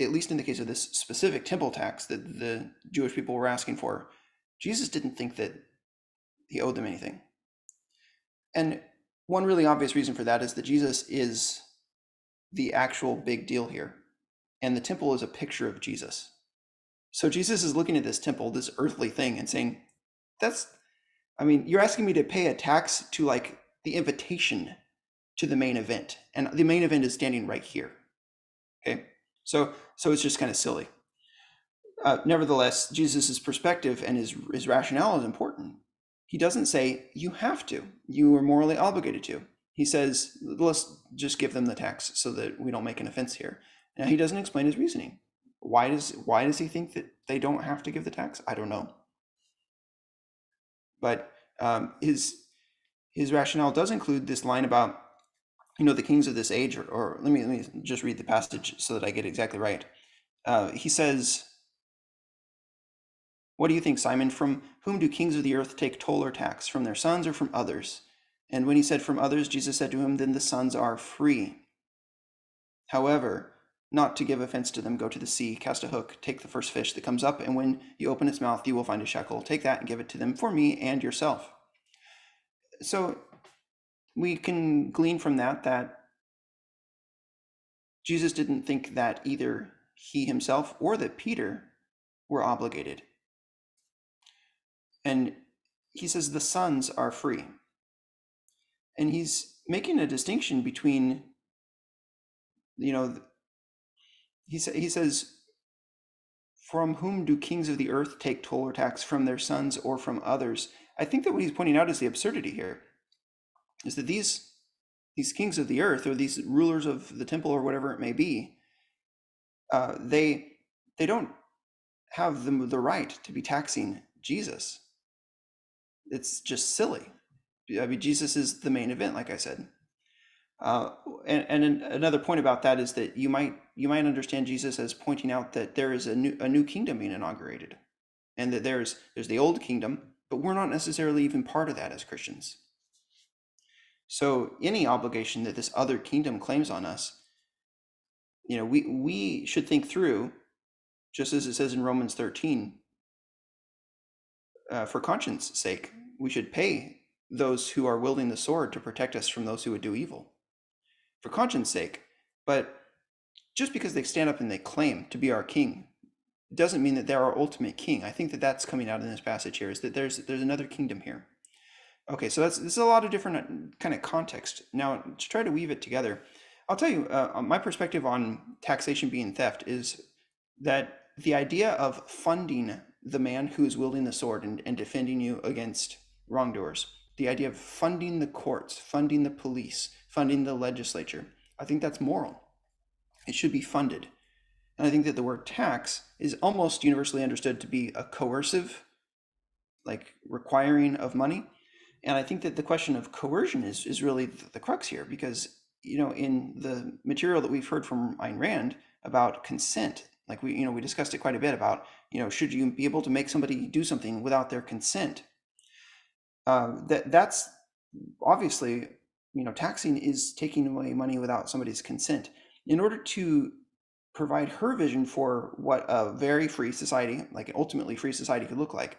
at least in the case of this specific temple tax that the Jewish people were asking for, Jesus didn't think that he owed them anything. And one really obvious reason for that is that Jesus is the actual big deal here. And the temple is a picture of Jesus. So Jesus is looking at this temple, this earthly thing, and saying, you're asking me to pay a tax to like the invitation to the main event. And the main event is standing right here. Okay. So it's just kind of silly. Nevertheless, Jesus's perspective and his rationale is important. He doesn't say you have to, you are morally obligated to. He says, let's just give them the tax so that we don't make an offense here. Now he doesn't explain his reasoning. Why does he think that they don't have to give the tax? I don't know. But his rationale does include this line about, the kings of this age, or let me just read the passage so that I get it exactly right. He says, what do you think, Simon? From whom do kings of the earth take toll or tax? From their sons or from others? And when he said from others, Jesus said to him, then the sons are free. However, not to give offense to them, go to the sea, cast a hook, take the first fish that comes up, and when you open its mouth, you will find a shekel. Take that and give it to them for me and yourself. So we can glean from that Jesus didn't think that either he himself or that Peter were obligated. And he says the sons are free. And he's making a distinction between, he says, from whom do kings of the earth take toll or tax? From their sons or from others? I think that what he's pointing out is the absurdity here, is that these kings of the earth, or these rulers of the temple, or whatever it may be, they don't have the right to be taxing Jesus. It's just silly. Jesus is the main event, like I said. And another point about that is that you might understand Jesus as pointing out that there is a new kingdom being inaugurated, and that there's the old kingdom, but we're not necessarily even part of that as Christians. So any obligation that this other kingdom claims on us, we should think through, just as it says in Romans 13, for conscience sake, we should pay those who are wielding the sword to protect us from those who would do evil, for conscience sake. But just because they stand up and they claim to be our king doesn't mean that they're our ultimate king. I think that that's coming out in this passage here, is that there's another kingdom here. Okay, so this is a lot of different kind of context. Now, to try to weave it together, I'll tell you, my perspective on taxation being theft is that the idea of funding the man who is wielding the sword and defending you against wrongdoers, the idea of funding the courts, funding the police, funding the legislature, I think that's moral. It should be funded. And I think that the word tax is almost universally understood to be a coercive, like requiring of money. And I think that the question of coercion is really the crux here, because, in the material that we've heard from Ayn Rand about consent, like we discussed it quite a bit about, should you be able to make somebody do something without their consent? That's obviously, taxing is taking away money without somebody's consent. In order to provide her vision for what a very free society, like an ultimately free society, could look like,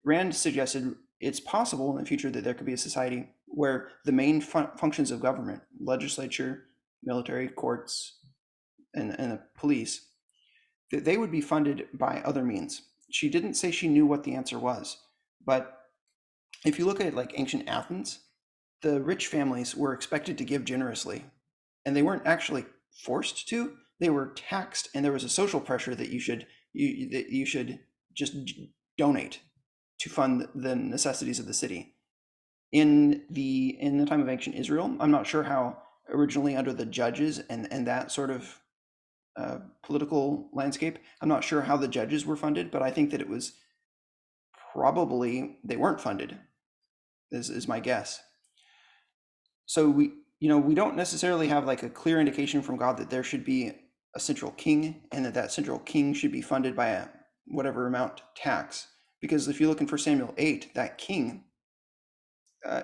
Rand suggested it's possible in the future that there could be a society where the main functions of government, legislature, military, courts, and the police, that they would be funded by other means. She didn't say she knew what the answer was, but if you look at like ancient Athens, the rich families were expected to give generously, and they weren't actually forced to. They were taxed, and there was a social pressure that you should just donate to fund the necessities of the city. In the time of ancient Israel, I'm not sure how originally under the judges and that sort of political landscape, I'm not sure how the judges were funded, but I think that it was probably they weren't funded, is my guess. So we don't necessarily have like a clear indication from God that there should be a central king, and that central king should be funded by a whatever amount tax. Because if you look in 1 Samuel 8, that king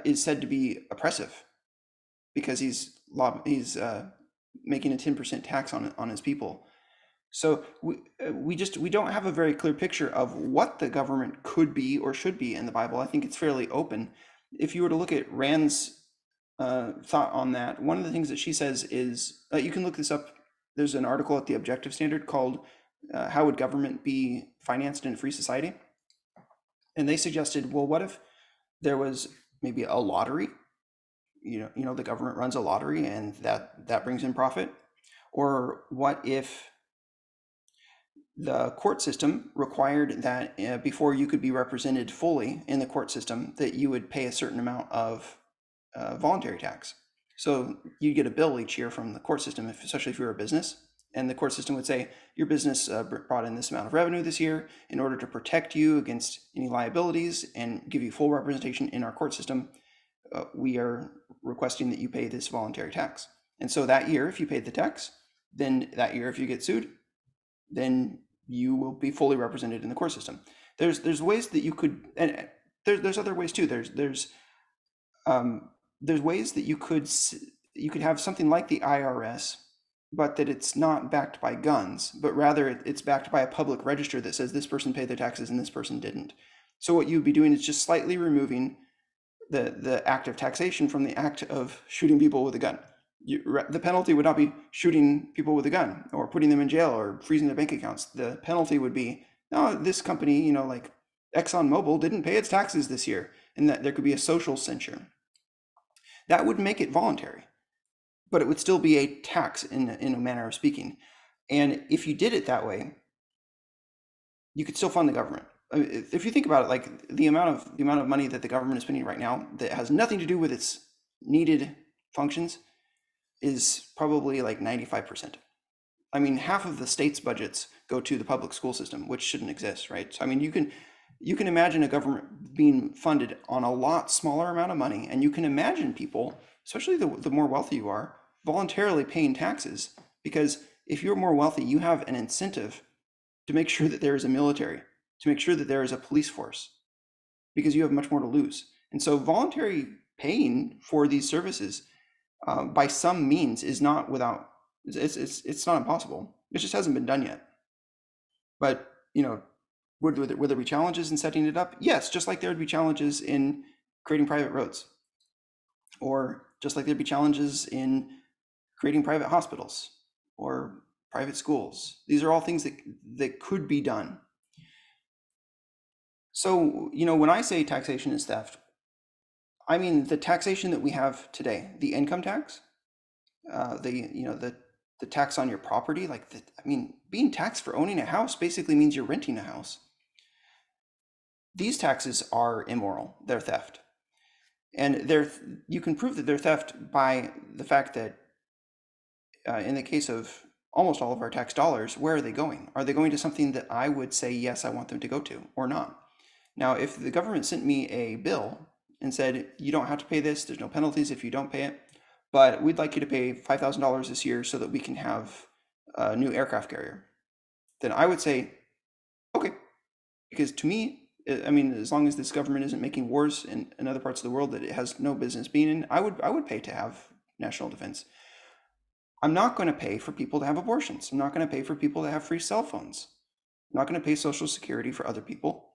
is said to be oppressive because he's making a 10% tax on his people. So we don't have a very clear picture of what the government could be or should be in the Bible. I think it's fairly open. If you were to look at Rand's thought on that, one of the things that she says is, you can look this up. There's an article at the Objective Standard called "How Would Government Be Financed in a Free Society?" And they suggested, well, what if there was maybe a lottery? The government runs a lottery, and that brings in profit. Or what if the court system required that before you could be represented fully in the court system, that you would pay a certain amount of voluntary tax. So you get a bill each year from the court system, especially if you're a business, and the court system would say, your business brought in this amount of revenue this year. In order to protect you against any liabilities and give you full representation in our court system, we are requesting that you pay this voluntary tax. And so that year, if you paid the tax, then that year, if you get sued, then you will be fully represented in the court system. There's ways that you could, and there's other ways too. There's ways that you could have something like the IRS, but that it's not backed by guns, but rather it's backed by a public register that says this person paid their taxes and this person didn't. So what you'd be doing is just slightly removing the act of taxation from the act of shooting people with a gun. The penalty would not be shooting people with a gun or putting them in jail or freezing their bank accounts. The penalty would be, no, this company, like ExxonMobil didn't pay its taxes this year, and that there could be a social censure. That would make it voluntary, but it would still be a tax in a manner of speaking. And if you did it that way, you could still fund the government. If you think about it, like the amount of money that the government is spending right now that has nothing to do with its needed functions is probably like 95%. I mean, half of the state's budgets go to the public school system, which shouldn't exist, right? So I mean, you can imagine a government being funded on a lot smaller amount of money, and you can imagine people, especially the more wealthy you are, voluntarily paying taxes, because if you're more wealthy, you have an incentive to make sure that there is a military, to make sure that there is a police force, because you have much more to lose. And so voluntary paying for these services by some means is not without, it's not impossible. It just hasn't been done yet. But, would there be challenges in setting it up? Yes, just like there would be challenges in creating private roads, or just like there'd be challenges in creating private hospitals or private schools. These are all things that could be done. So, when I say taxation is theft, I mean the taxation that we have today, the income tax, the tax on your property, being taxed for owning a house basically means you're renting a house. These taxes are immoral. They're theft. And you can prove that they're theft by the fact that in the case of almost all of our tax dollars, where are they going? Are they going to something that I would say, yes, I want them to go to, or not? Now, if the government sent me a bill and said, you don't have to pay this, there's no penalties if you don't pay it, but we'd like you to pay $5,000 this year so that we can have a new aircraft carrier, then I would say, okay. Because to me, as long as this government isn't making wars in other parts of the world that it has no business being in, I would pay to have national defense. I'm not going to pay for people to have abortions. I'm not going to pay for people to have free cell phones. I'm not going to pay Social Security for other people.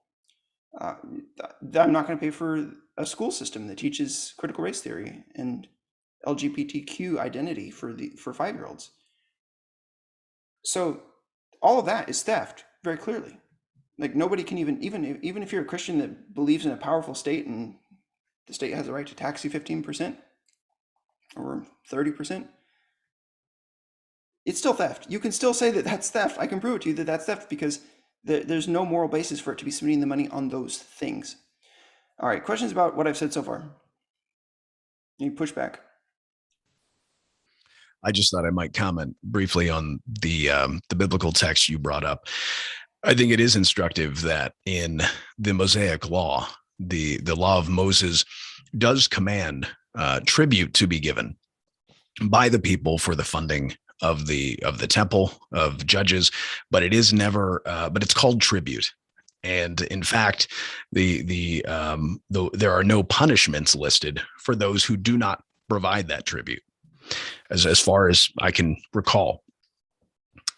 I'm not going to pay for a school system that teaches critical race theory and LGBTQ identity for 5-year-olds. So all of that is theft, very clearly. Like, nobody can even if you're a Christian that believes in a powerful state and the state has the right to tax you 15% or 30%, it's still theft. You can still say that that's theft. I can prove it to you that that's theft because there's no moral basis for it to be spending the money on those things. All right, questions about what I've said so far? Any pushback? I just thought I might comment briefly on the biblical text you brought up. I think it is instructive that in the Mosaic law, the law of Moses does command tribute to be given by the people for the funding of the temple of judges, but it is never. But it's called tribute, and in fact, there are no punishments listed for those who do not provide that tribute, as far as I can recall.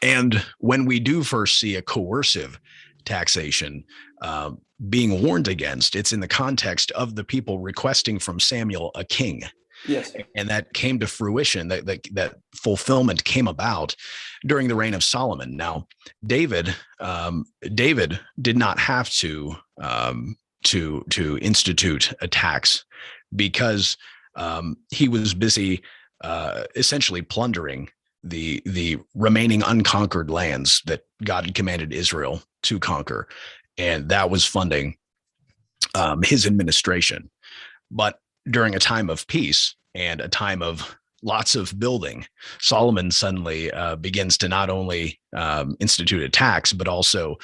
And when we do first see a coercive taxation being warned against, it's in the context of the people requesting from Samuel a king. Yes. And that came to fruition, that fulfillment came about during the reign of Solomon. Now, David did not have to institute a tax because he was busy essentially plundering the remaining unconquered lands that God had commanded Israel to conquer, and that was funding his administration. But during a time of peace and a time of lots of building, Solomon suddenly begins to not only institute a tax, but also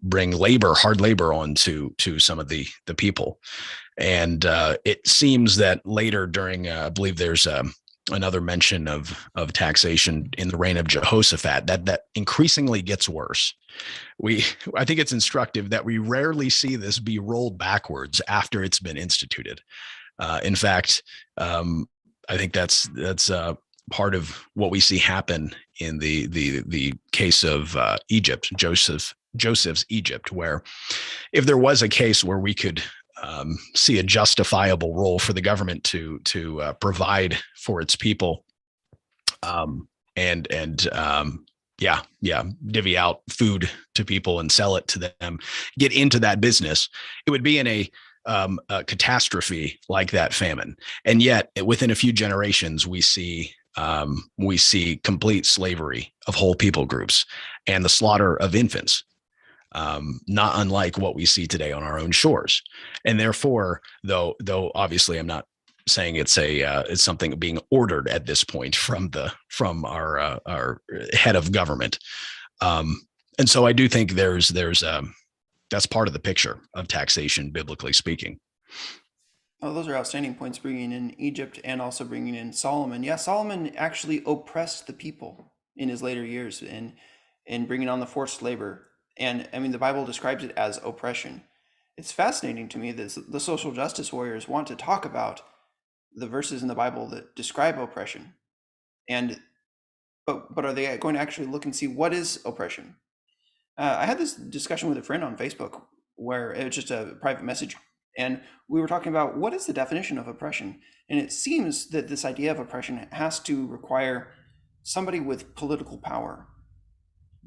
bring hard labor on to some of the people. And it seems that later during, I believe there's another mention of taxation in the reign of Jehoshaphat, that increasingly gets worse. I think it's instructive that we rarely see this be rolled backwards after it's been instituted. In fact, I think that's part of what we see happen in the case of Egypt, Joseph's Egypt, where if there was a case where we could see a justifiable role for the government to provide for its people, and divvy out food to people and sell it to them, get into that business, it would be in a catastrophe like that famine. And yet within a few generations, we see complete slavery of whole people groups and the slaughter of infants, not unlike what we see today on our own shores. And therefore, though obviously I'm not saying it's something being ordered at this point from our head of government. And so I do think there's that's part of the picture of taxation, biblically speaking. Oh, those are outstanding points, bringing in Egypt and also bringing in Solomon. Yeah, Solomon actually oppressed the people in his later years in bringing on the forced labor. And the Bible describes it as oppression. It's fascinating to me that the social justice warriors want to talk about the verses in the Bible that describe oppression. But are they going to actually look and see what is oppression? I had this discussion with a friend on Facebook where it was just a private message, and we were talking about what is the definition of oppression. And it seems that this idea of oppression has to require somebody with political power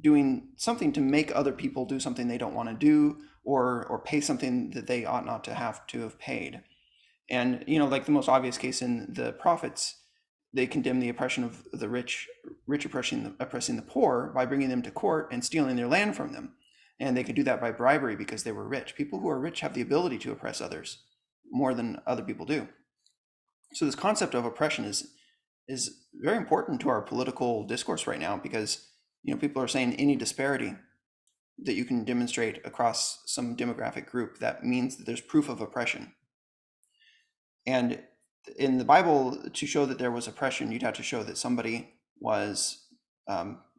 doing something to make other people do something they don't want to do, or pay something that they ought not to have paid. And like the most obvious case in the prophets, they condemn the oppression of the rich oppressing the poor by bringing them to court and stealing their land from them. And they could do that by bribery because they were rich. People who are rich have the ability to oppress others more than other people do. So this concept of oppression is very important to our political discourse right now, because people are saying any disparity that you can demonstrate across some demographic group, that means that there's proof of oppression. And in the Bible, to show that there was oppression, you'd have to show that somebody was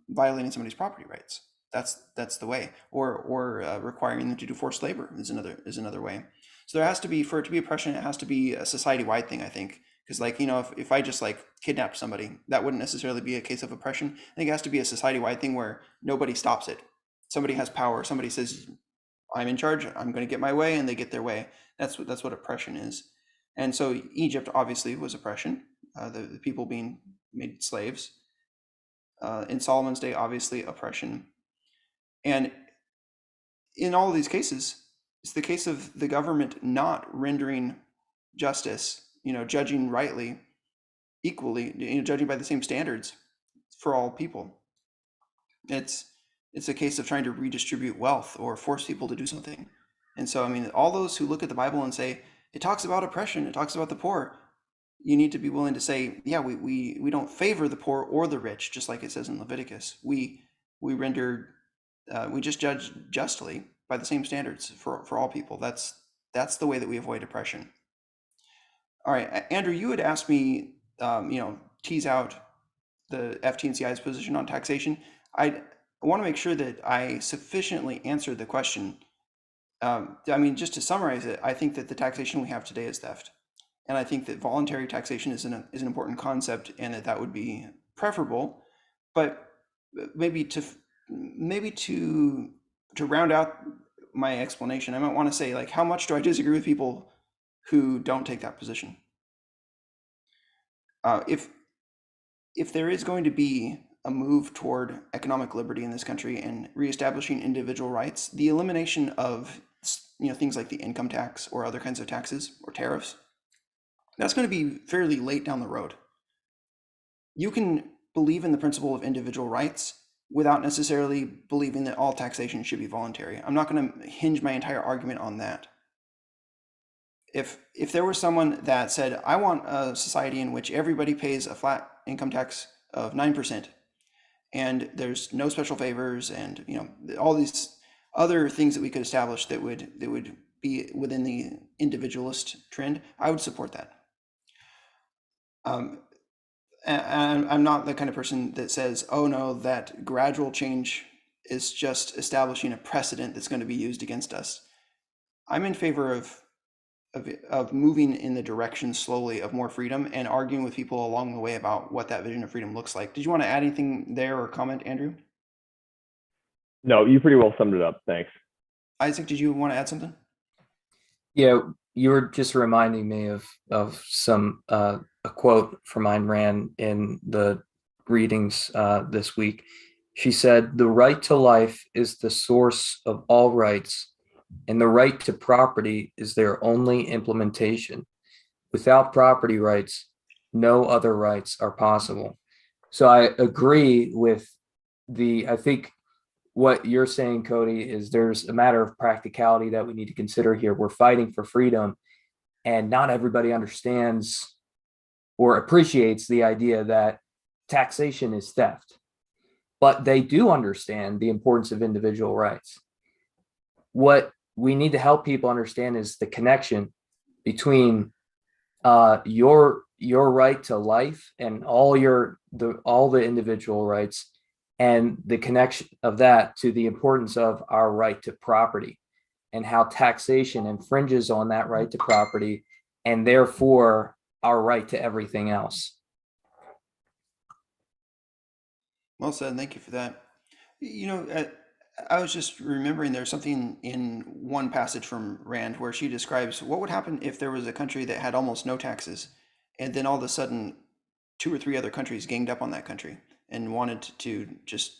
violating somebody's property rights. That's the way, or requiring them to do forced labor is another way. So there has to be, for it to be oppression, it has to be a society-wide thing, I think. Because if I just kidnapped somebody, that wouldn't necessarily be a case of oppression. I think it has to be a society-wide thing where nobody stops it. Somebody has power. Somebody says, I'm in charge, I'm going to get my way, and they get their way. That's what oppression is. And so Egypt obviously was oppression, the people being made slaves. In Solomon's day, obviously oppression. And in all of these cases, it's the case of the government not rendering justice, judging rightly, equally, judging by the same standards for all people. It's a case of trying to redistribute wealth or force people to do something. And so, all those who look at the Bible and say, it talks about oppression, it talks about the poor, you need to be willing to say, yeah, we don't favor the poor or the rich, just like it says in Leviticus. We just judge justly by the same standards for all people. That's the way that we avoid oppression. All right, Andrew, you had asked me, tease out the FT&CI's position on taxation. I want to make sure that I sufficiently answered the question. Just to summarize it, I think that the taxation we have today is theft. And I think that voluntary taxation is an important concept, and that would be preferable. But maybe to round out my explanation, I might want to say, how much do I disagree with people who don't take that position? If there is going to be a move toward economic liberty in this country and reestablishing individual rights, the elimination of things like the income tax or other kinds of taxes or tariffs, that's going to be fairly late down the road. You can believe in the principle of individual rights without necessarily believing that all taxation should be voluntary. I'm not going to hinge my entire argument on that. If there was someone that said, I want a society in which everybody pays a flat income tax of 9%, and there's no special favors, and all these other things that we could establish that would be within the individualist trend, I would support that. And I'm not the kind of person that says, oh no, that gradual change is just establishing a precedent that's going to be used against us. I'm in favor of moving in the direction slowly of more freedom and arguing with people along the way about what that vision of freedom looks like. Did you want to add anything there or comment, Andrew? No, you pretty well summed it up. Thanks. Isaac, did you want to add something? Yeah, you were just reminding me of some a quote from Ayn Rand in the readings this week. She said, "The right to life is the source of all rights, and the right to property is their only implementation. Without property rights, no other rights are possible." So I agree with I think what you're saying, Cody, is there's a matter of practicality that we need to consider here. We're fighting for freedom, and not everybody understands or appreciates the idea that taxation is theft, but they do understand the importance of individual rights. What we need to help people understand is the connection between your right to life and all the individual rights, and the connection of that to the importance of our right to property, and how taxation infringes on that right to property, and therefore our right to everything else. Well said. Thank you for that. I was just remembering there's something in one passage from Rand where she describes what would happen if there was a country that had almost no taxes, and then all of a sudden 2 or 3 other countries ganged up on that country. and wanted to just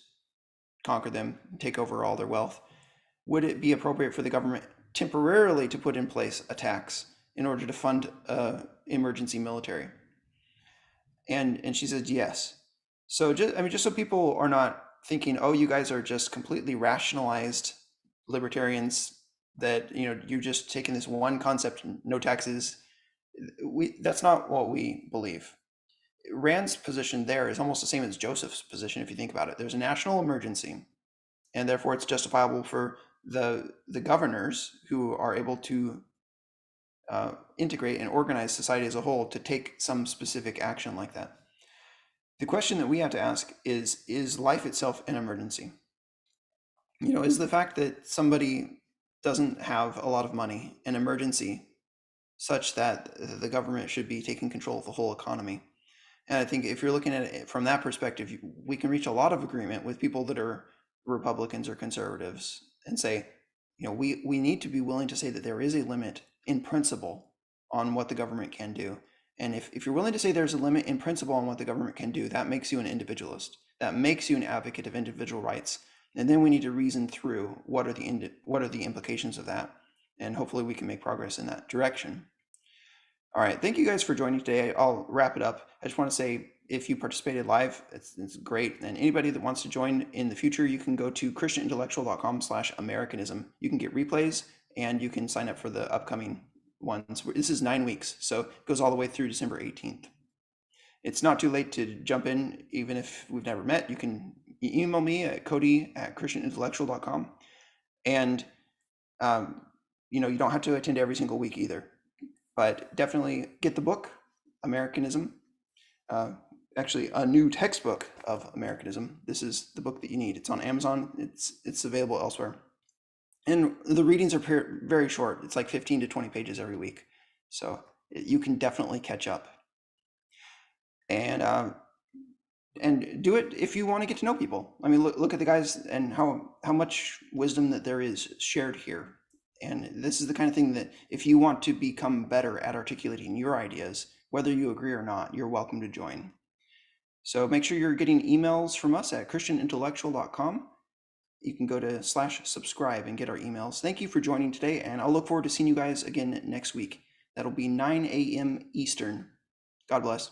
conquer them, take over all their wealth, would it be appropriate for the government temporarily to put in place a tax in order to fund emergency military? And she said yes. So just so people are not thinking, oh, you guys are just completely rationalized libertarians, that you're just taking this one concept, no taxes. That's not what we believe. Rand's position there is almost the same as Joseph's position, if you think about it. There's a national emergency, and therefore it's justifiable for the governors who are able to integrate and organize society as a whole to take some specific action like that. The question that we have to ask is life itself an emergency? Is the fact that somebody doesn't have a lot of money an emergency such that the government should be taking control of the whole economy? And I think if you're looking at it from that perspective, we can reach a lot of agreement with people that are Republicans or conservatives and say, we need to be willing to say that there is a limit in principle on what the government can do. And if you're willing to say there's a limit in principle on what the government can do, that makes you an individualist. That makes you an advocate of individual rights. And then we need to reason through what are the implications of that. And hopefully we can make progress in that direction. All right, thank you guys for joining today. I'll wrap it up. I just want to say, if you participated live, it's great. And anybody that wants to join in the future, you can go to christianintellectual.com/Americanism. You can get replays and you can sign up for the upcoming ones. This is 9 weeks, so it goes all the way through December 18th. It's not too late to jump in, even if we've never met. You can email me at cody@christianintellectual.com. And, you don't have to attend every single week either. But definitely get the book, Americanism. Actually, a new textbook of Americanism. This is the book that you need. It's on Amazon. It's available elsewhere. And the readings are very short. It's like 15 to 20 pages every week. So you can definitely catch up. And do it if you want to get to know people. I mean, look at the guys and how much wisdom that there is shared here. And this is the kind of thing that if you want to become better at articulating your ideas, whether you agree or not, you're welcome to join. So make sure you're getting emails from us at christianintellectual.com. You can go to /subscribe and get our emails. Thank you for joining today, and I'll look forward to seeing you guys again next week. That'll be 9 a.m. Eastern. God bless.